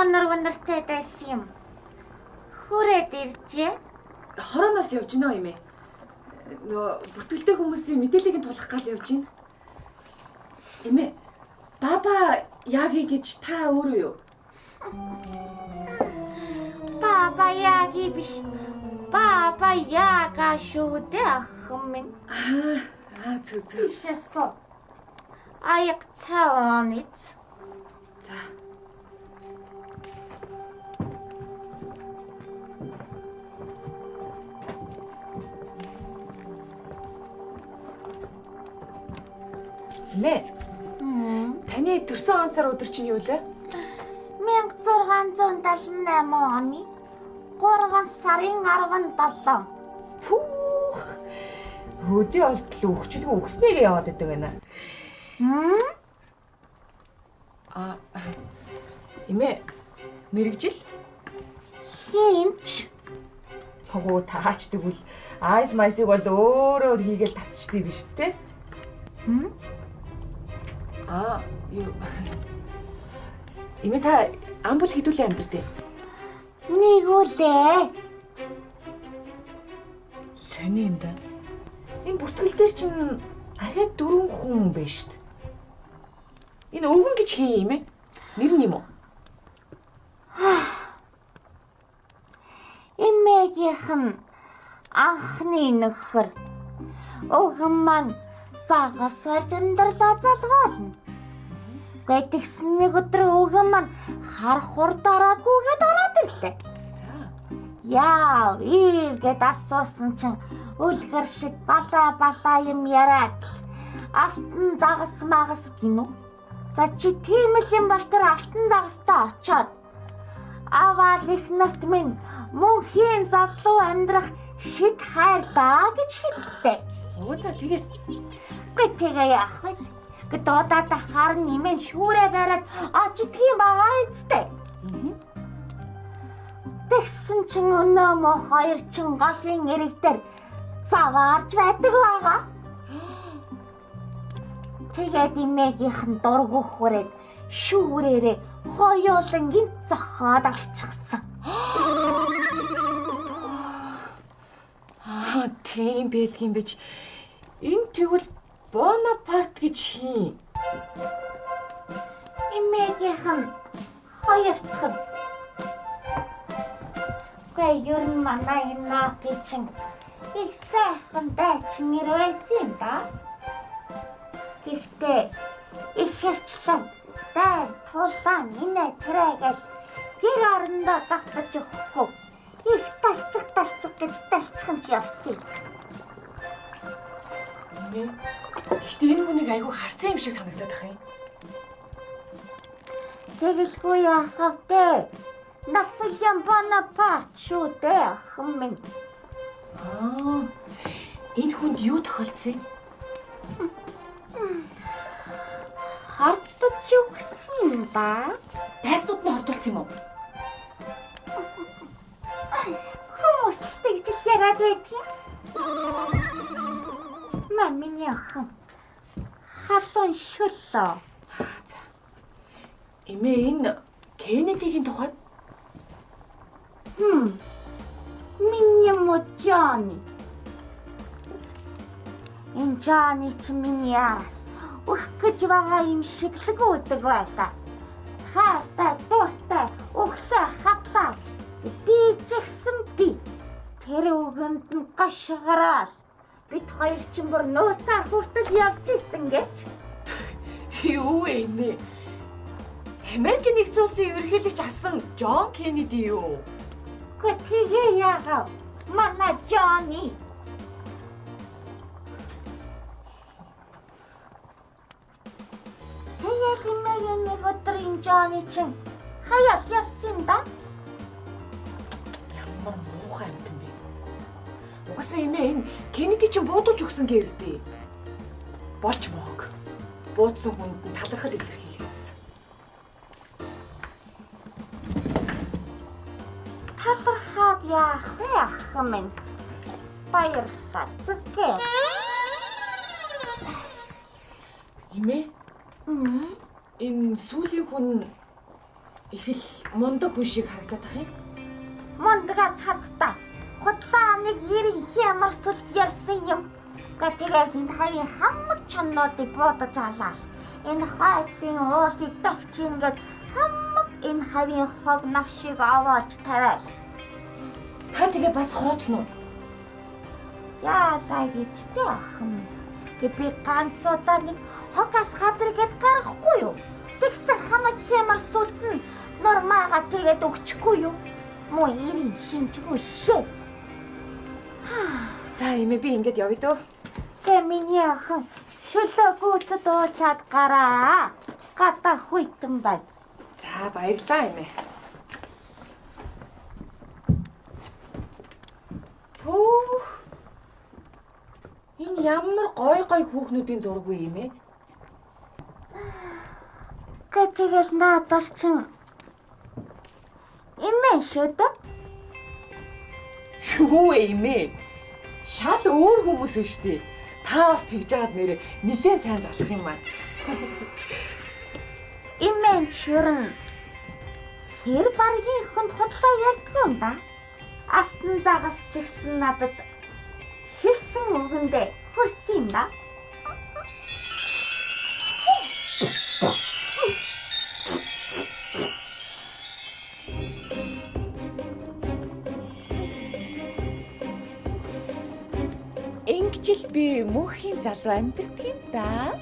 өнөртэй байсан юм. Хүрээд иржээ. Хорооноос явж гинэ юм ээ. Нөгөө бүртгэлтэй хүмүүсийн мэдээллийг тулах гал явж гин. Эмээ. Баба Яги гэж та өөрөө юу? Баба Яги биш. Баба Яга шүү дээ ах минь. Зүг. Тишээсо. Аяг цаонից. За. Нэ. Таны төрсөн ансаар өдөр чинь юу лээ? 1678 оны 3 сарын 17. Өдөө олдол өгчлгүй өгснээгээ яваад идэг байна. Эмээ мэрэгжил? Хинч. Хогоо таач тэгвэл айс майсыг бол өөрөө хийгээл татчихдээ биш үү? Юу. Эмээ та амбул хідүүлээ амьдртээ. Нэг үлээ. Сони юм да. Энэ бүртгэл дээр чинь ахаад 4 хүн байна шүү дээ. Энэ өвгөн гэж хин юм ээ? Нэр нь юм уу? Эмээгийнх анхны нөхөр. Өвгөн маань загасаар зөндөрлөө залгуулна. Гэтгсэн нэг өдөр өвгөн маань хар хурдаараагүйгээд ороод ирлээ. Яа, ийгээд асуусан чинь үлгэр шиг балаа юм яриад алтан загас магас гинүү. За чи тийм л юм бол тэр алтан загастай очоод аваал их нарт минь мөнхийн залуу амьдрах шид хайрлаа гэж хэллээ. Уулаа тэгээд тэгээ яах вэ? Дуудаад ахаар нэмэн шүүрээ бариад очдгийн байгаа үстэй. Тэгсэн чин өнөө мо хоёр чин галын эрэг дээр заваарж байдаг байгаа. Тэгээд эмээгийнх нь дургу хүрээд шүүрээрээ хоёулан гинт зохиод алчихсан. Тийм байдгийн байж. Энэ тэгвэл Бонапарт гэж хин. Эмээгийнх нь хоёр дахь. Ер нь манай энэ наапи чин их сайхан дайчин нэр байсан юм да. Гэхдээ их хвчлэн дай тулаан инэ тэрэгээл гэр орондоо давтаж өгөхгүй. Их талчих гэж талчихсан ч явсан. Гэхдээ энэ хүнийг айгүй харсан юм шиг санагдаад байна. Тэгэлгүй яахав дээ. Наполеон Бонапарт шүү дээ ах минь. Энэ хүнд юу тохиолдсон юм? Хардаж өгсөн юм да. Дайснууд нь хордуулсан юм уу? Хүмүүс тэгж яриад байдгийг. Миний ах. Халуун шөлөө. За. Эмээ энэ Кеннедигийн тухай? Миний Джони. Энэ Джони чи миний яас. Өөх гэж байгаа юм шиг л гүдэг байлаа. Хаатай, дуртай, өглөө хатлаа. Би ч гэсэн би. Тэр үгэнд нь гашгараал. Бид хоёр ч бүр нууцаар хүртэл явж исэн гэж. Юу вэ нэ? Америкийн нэгдсэн улсын ерөнхийлөгч асан Джон Кеннеди юу? Тэгээ яагаад манай Джони. Тэгээд имэйн нэг өдрийн Джони чин хаяа явсан да. Ямар муухай юм бэ? Угаасаа эмээ энэ Кеннеди чинь буудуулж өгсөн гэрстэй. Болж моог. Буудсан хүнд нь талархал илэрхийлсэн. Талархаад яах вэ ах минь? Баярлалаа зүггээ. Эмээ? Энэ сүүлийн хүн их л мундаг хүн шиг харагдаад ах юм. Мундага чадтаа. Худлаа нэг 90 ямар сүлд ярьсан юм. Гэтэл энэ хавийн хамаг чоннуудыг буудаж алаа. Энэ хайцын уулыг дагчин гээд хамаг энэ хавийн хог навшиг аваач тавиал. Та тэгээ бас хорооцсон уу? Яалаа гэдтэй охин. Би ганцудаа нэг хогас хадрагээд гарахгүй юу? Тэгсэн хамаг хямар сүлд нь нормаага тэгээд өгчихгүй юу? Мо 90 шинжгүй шээс. За эмээ би ингээд явъя дөө. Тэ миний охин шөлөө гүйцэд уучаад гараа. Гата хүйтэн бай. За баярлаа эмээ. Пүүх. Энэ ямар гой хүүхнүүдийн зураг вэ эмээ? Тэгэл наадвал чин эмээ шүү дээ. Юу эмээ? Шал өөр хүмүүс ээ штий. Та бас тэгж жаад нэрээ нилээ сайн залах юм аа. Эмээ шүрэн хэр баргийн хүнд худлаа ярьдаг юм ба? Алтан загас ч гэсэн надад хэлсэн үгэндээ хөрсөн юм да. Ингэжл би мөнхийн залуу амьдэрдэг юм да.